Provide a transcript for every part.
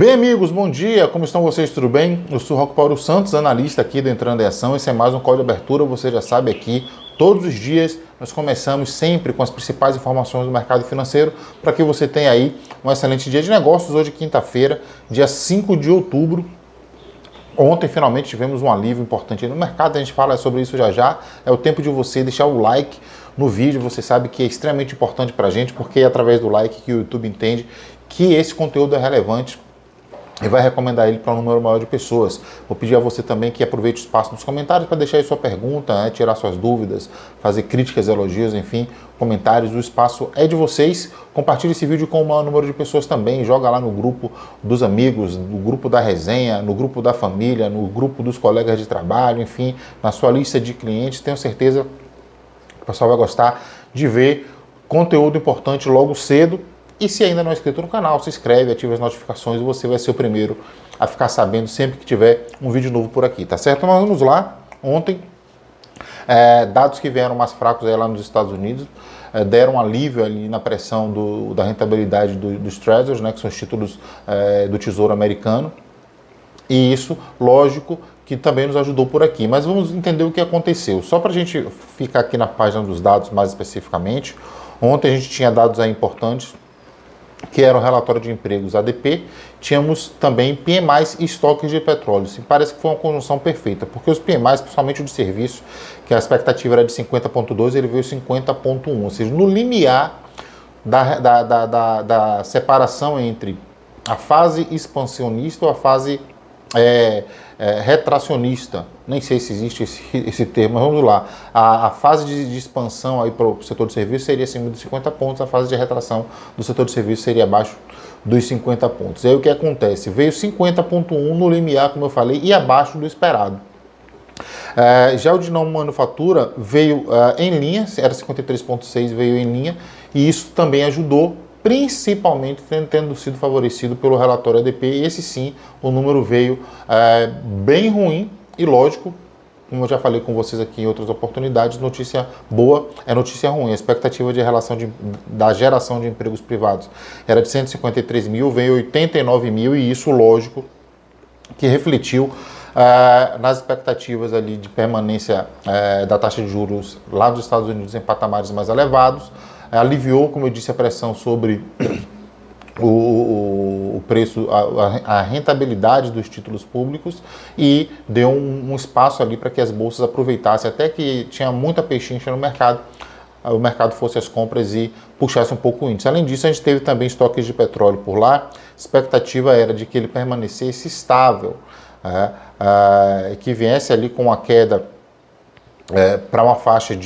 Bem, amigos, bom dia, como estão vocês, tudo bem? Eu sou Roque Paulo Santos, analista aqui do Entrando em Ação. Esse é mais um call de abertura, você já sabe aqui, todos os dias nós começamos sempre com as principais informações do mercado financeiro para que você tenha aí um excelente dia de negócios. Hoje, quinta-feira, dia 5 de outubro. Ontem, finalmente, tivemos um alívio importante no mercado, a gente fala sobre isso já já. É o tempo de você deixar o like no vídeo, você sabe que é extremamente importante para a gente, porque é através do like que o YouTube entende que esse conteúdo é relevante e vai recomendar ele para um número maior de pessoas. Vou pedir a você também que aproveite o espaço dos comentários para deixar aí sua pergunta, tirar suas dúvidas, fazer críticas, elogios, enfim, comentários. O espaço é de vocês. Compartilhe esse vídeo com o maior número de pessoas também. Joga lá no grupo dos amigos, no grupo da resenha, no grupo da família, no grupo dos colegas de trabalho, enfim, na sua lista de clientes. Tenho certeza que o pessoal vai gostar de ver conteúdo importante logo cedo. E se ainda não é inscrito no canal, se inscreve, ativa as notificações e você vai ser o primeiro a ficar sabendo sempre que tiver um vídeo novo por aqui, tá certo? Mas vamos lá. Ontem, dados que vieram mais fracos aí lá nos Estados Unidos, deram alívio ali na pressão da rentabilidade dos Treasuries, né, que são os títulos do Tesouro Americano. E isso, lógico, que também nos ajudou por aqui. Mas vamos entender o que aconteceu. Só para a gente ficar aqui na página dos dados mais especificamente, ontem a gente tinha dados aí importantes, que era o relatório de empregos ADP, tínhamos também PMIs e estoques de petróleo. Parece que foi uma conjunção perfeita, porque os PMIs, principalmente o de serviço, que a expectativa era de 50,2, ele veio 50,1, ou seja, no limiar da separação entre a fase expansionista ou a fase retracionista. Nem sei se existe esse termo, mas vamos lá. A fase de expansão para o setor de serviços seria acima dos 50 pontos, a fase de retração do setor de serviços seria abaixo dos 50 pontos. E aí o que acontece? Veio 50,1 no limiar, como eu falei, e abaixo do esperado. Já o de não manufatura veio em linha, era 53,6, veio em linha, e isso também ajudou, principalmente tendo sido favorecido pelo relatório ADP. E esse sim, o número veio bem ruim e lógico, como eu já falei com vocês aqui em outras oportunidades, notícia boa é notícia ruim. A expectativa de relação da geração de empregos privados era de 153 mil, veio 89 mil e isso, lógico, que refletiu nas expectativas ali de permanência da taxa de juros lá dos Estados Unidos em patamares mais elevados. Aliviou, como eu disse, a pressão sobre o preço, a rentabilidade dos títulos públicos e deu um espaço ali para que as bolsas aproveitassem, até que tinha muita pechincha no mercado, o mercado fosse às compras e puxasse um pouco o índice. Além disso, a gente teve também estoques de petróleo por lá, a expectativa era de que ele permanecesse estável, que viesse ali com uma queda para uma faixa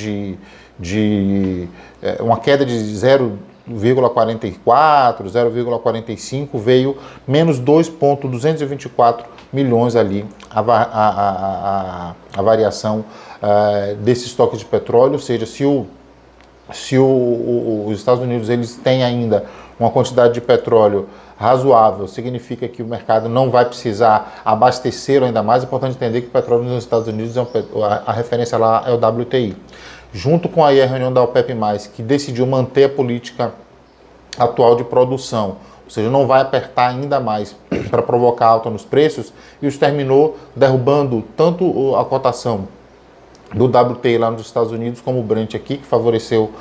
uma queda de 0,44, 0,45, veio menos 2,224 milhões ali a variação desse estoque de petróleo, ou seja, se os Estados Unidos eles têm ainda uma quantidade de petróleo razoável, significa que o mercado não vai precisar abastecer ainda mais. É importante entender que o petróleo nos Estados Unidos, a referência lá é o WTI. Junto com aí a reunião da OPEP+, que decidiu manter a política atual de produção, ou seja, não vai apertar ainda mais para provocar alta nos preços, e isso terminou derrubando tanto a cotação do WTI lá nos Estados Unidos como o Brent aqui, que favoreceu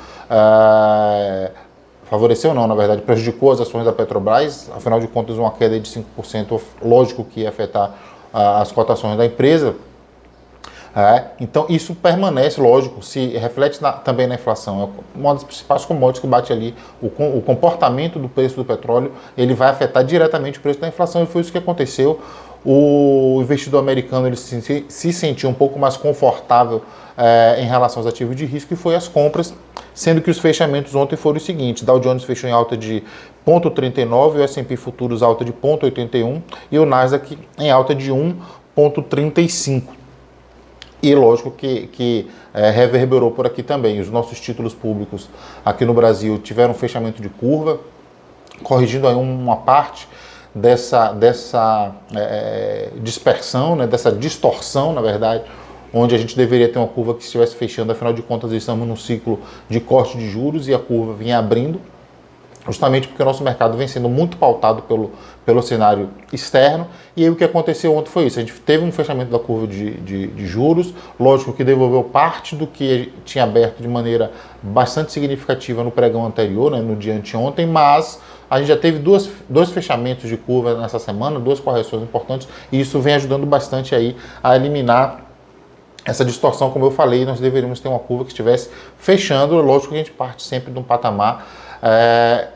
não, na verdade, prejudicou as ações da Petrobras. Afinal de contas, uma queda de 5%, lógico que ia afetar as cotações da empresa. Então isso permanece, lógico, se reflete também na inflação. É uma das principais commodities que bate ali. O comportamento do preço do petróleo, ele vai afetar diretamente o preço da inflação, e foi isso que aconteceu. O investidor americano ele se sentiu um pouco mais confortável em relação aos ativos de risco, e foi as compras, sendo que os fechamentos ontem foram os seguintes: Dow Jones fechou em alta de 0,39, o S&P Futuros alta de 0,81 e o Nasdaq em alta de 1,35. E lógico que reverberou por aqui também. Os nossos títulos públicos aqui no Brasil tiveram um fechamento de curva, corrigindo aí uma parte dessa dispersão, né, dessa distorção, na verdade, onde a gente deveria ter uma curva que estivesse fechando. Afinal de contas, estamos num ciclo de corte de juros e a curva vinha abrindo. justamente porque o nosso mercado vem sendo muito pautado pelo cenário externo. E aí o que aconteceu ontem foi isso: a gente teve um fechamento da curva de juros, lógico que devolveu parte do que tinha aberto de maneira bastante significativa no pregão anterior, né, no dia anteontem, mas a gente já teve dois fechamentos de curva nessa semana, duas correções importantes, e isso vem ajudando bastante aí a eliminar essa distorção. Como eu falei, nós deveríamos ter uma curva que estivesse fechando. Lógico que a gente parte sempre de um patamar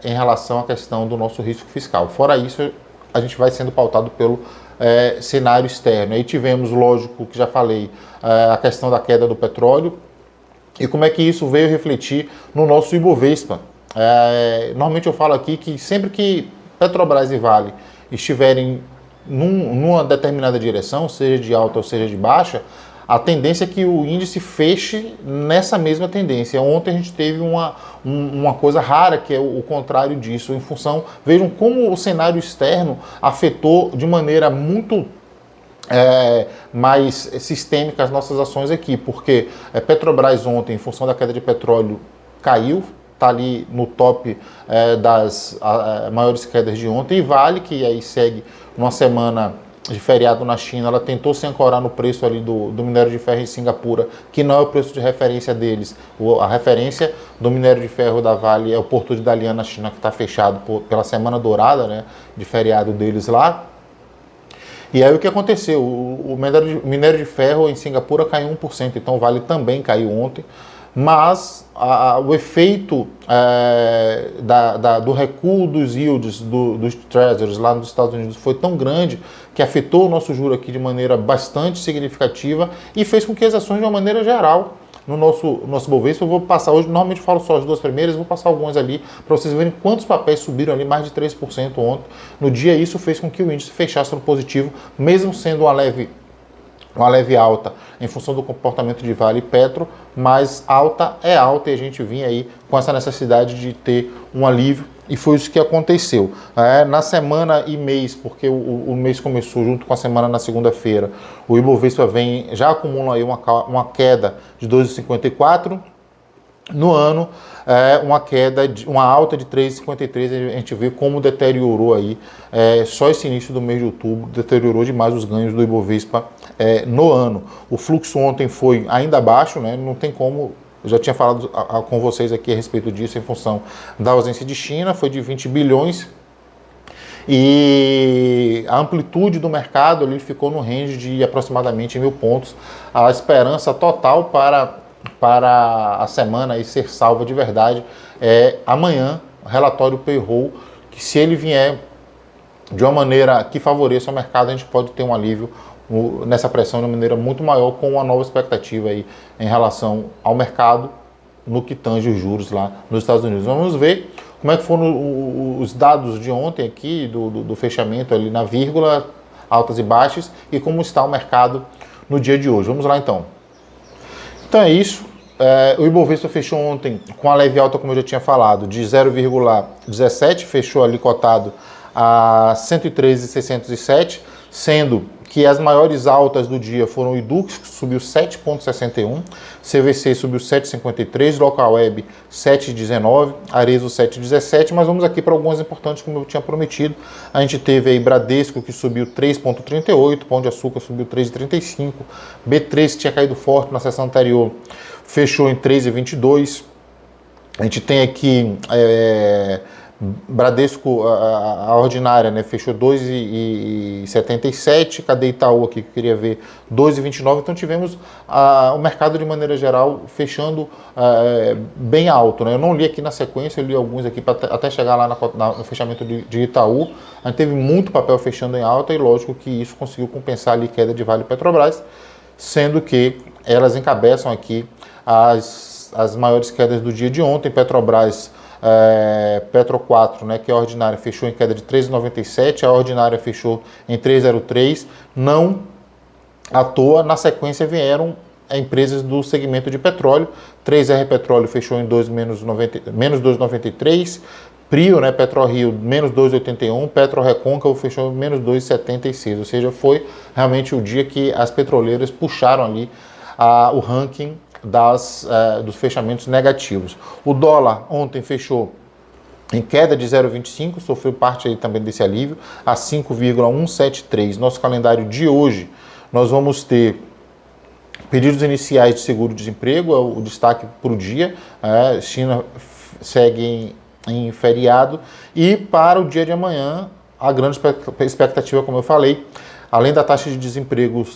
em relação à questão do nosso risco fiscal. Fora isso, a gente vai sendo pautado pelo cenário externo. Aí tivemos, lógico, que já falei, a questão da queda do petróleo e como é que isso veio refletir no nosso Ibovespa. Normalmente eu falo aqui que sempre que Petrobras e Vale estiverem numa determinada direção, seja de alta ou seja de baixa, a tendência é que o índice feche nessa mesma tendência. Ontem a gente teve uma coisa rara, que é o contrário disso, em função, vejam como o cenário externo afetou de maneira muito mais sistêmica as nossas ações aqui, porque Petrobras ontem, em função da queda de petróleo, caiu, está ali no top das maiores quedas de ontem, e Vale, que aí segue uma semana de feriado na China, ela tentou se ancorar no preço ali do minério de ferro em Singapura, que não é o preço de referência deles. A referência do minério de ferro da Vale é o Porto de Dalian na China, que está fechado pela semana dourada, né, de feriado deles lá. E aí o que aconteceu? O minério de ferro em Singapura caiu 1%, então o Vale também caiu ontem. Mas o efeito do recuo dos yields dos treasuries lá nos Estados Unidos foi tão grande que afetou o nosso juro aqui de maneira bastante significativa e fez com que as ações, de uma maneira geral, no nosso Bovespa, eu vou passar hoje, normalmente eu falo só as duas primeiras, vou passar algumas ali para vocês verem quantos papéis subiram ali, mais de 3% ontem. No dia, isso fez com que o índice fechasse no positivo, mesmo sendo uma leve alta em função do comportamento de Vale e Petro, mas alta é alta, e a gente vinha aí com essa necessidade de ter um alívio, e foi isso que aconteceu. Na semana e mês, porque o mês começou junto com a semana na segunda-feira, o Ibovespa já acumula aí uma queda de 2,54%. No ano, uma alta de 3,53%, a gente vê como deteriorou aí, só esse início do mês de outubro, deteriorou demais os ganhos do Ibovespa no ano. O fluxo ontem foi ainda baixo, né? Não tem como, eu já tinha falado com vocês aqui a respeito disso, em função da ausência de China, foi de 20 bilhões, e a amplitude do mercado ali ficou no range de aproximadamente 1.000 pontos. A esperança total para a semana e ser salva de verdade amanhã, relatório payroll, que se ele vier de uma maneira que favoreça o mercado, a gente pode ter um alívio nessa pressão de uma maneira muito maior, com uma nova expectativa aí em relação ao mercado no que tange os juros lá nos Estados Unidos. Vamos ver como é que foram os dados de ontem aqui, do fechamento ali na vírgula, altas e baixas, e como está o mercado no dia de hoje. Vamos lá então. Então é isso. O Ibovespa fechou ontem com a leve alta, como eu já tinha falado, de 0,17, fechou ali cotado a 113.607, sendo que as maiores altas do dia foram o Idux, que subiu 7,61, CVC subiu 7,53, Localweb 7,19, Arezzo 7,17, mas vamos aqui para algumas importantes, como eu tinha prometido. A gente teve aí Bradesco, que subiu 3,38, Pão de Açúcar subiu 3,35, B3, que tinha caído forte na sessão anterior, fechou em 3,22. A gente tem aqui Bradesco, a ordinária, né, fechou 2,77, cadê Itaú aqui, que eu queria ver, 2,29, então tivemos o mercado de maneira geral fechando bem alto, né? Eu não li aqui na sequência, eu li alguns aqui até chegar lá no fechamento de Itaú. A gente teve muito papel fechando em alta, e lógico que isso conseguiu compensar ali a queda de Vale e Petrobras, sendo que elas encabeçam aqui as maiores quedas do dia de ontem. Petrobras, Petro 4, né, que é a ordinária, fechou em queda de 3,97, a ordinária fechou em 3,03. Não à toa, na sequência vieram empresas do segmento de petróleo. 3R Petróleo fechou em menos 2,93, Prio, né, PetroRio, menos 2,81, PetroRecôncavo fechou em menos 2,76, ou seja, foi realmente o dia que as petroleiras puxaram ali o ranking dos fechamentos negativos. O dólar ontem fechou em queda de 0,25, sofreu parte aí também desse alívio, a 5,173. Nosso calendário de hoje, nós vamos ter pedidos iniciais de seguro-desemprego, é o destaque para o dia. China segue em feriado. E para o dia de amanhã, a grande expectativa, como eu falei, além da taxa de desemprego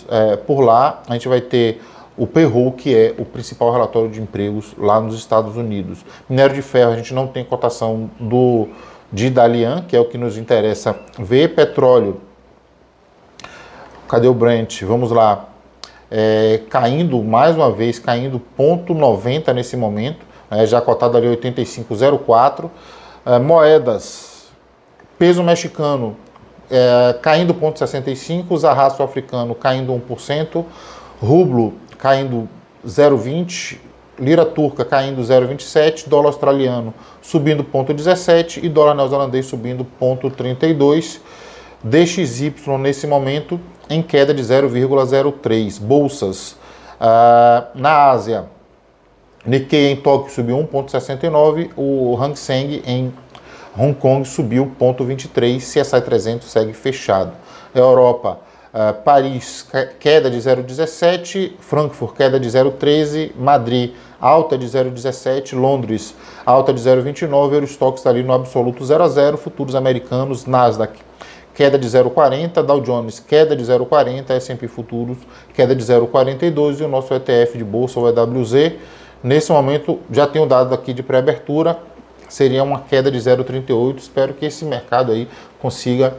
por lá, a gente vai ter o payroll, que é o principal relatório de empregos lá nos Estados Unidos. Minério de ferro, a gente não tem cotação de Dalian, que é o que nos interessa ver. Petróleo, cadê o Brent? Vamos lá. Caindo, mais uma vez, caindo 0,90 nesse momento, já cotado ali 85,04. Moedas, peso mexicano caindo 0,65, zarraço africano caindo 1%, rublo caindo 0,20, lira turca caindo 0,27, dólar australiano subindo 0,17 e dólar neozelandês subindo 0,32. DXY nesse momento em queda de 0,03. Bolsas na Ásia, Nikkei em Tóquio subiu 1,69, o Hang Seng em Hong Kong subiu 0,23, CSI 300 segue fechado. Europa, Paris queda de 0,17, Frankfurt queda de 0,13, Madrid alta de 0,17, Londres alta de 0,29, Eurostoxx está ali no absoluto 0,0, futuros americanos, Nasdaq queda de 0,40, Dow Jones queda de 0,40, S&P futuros queda de 0,42 e o nosso ETF de bolsa, o EWZ, nesse momento já tem um dado aqui de pré-abertura, seria uma queda de 0,38. Espero que esse mercado aí consiga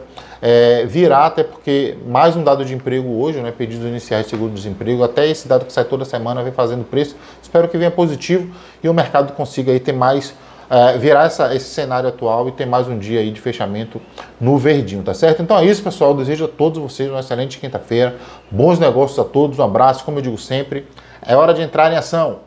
virar, até porque mais um dado de emprego hoje, né, pedidos iniciais de seguro-desemprego, até esse dado que sai toda semana vem fazendo preço. Espero que venha positivo e o mercado consiga aí ter mais, virar esse cenário atual e ter mais um dia aí de fechamento no verdinho, tá certo? Então é isso, pessoal. Eu desejo a todos vocês uma excelente quinta-feira, bons negócios a todos, um abraço, como eu digo sempre, é hora de entrar em ação.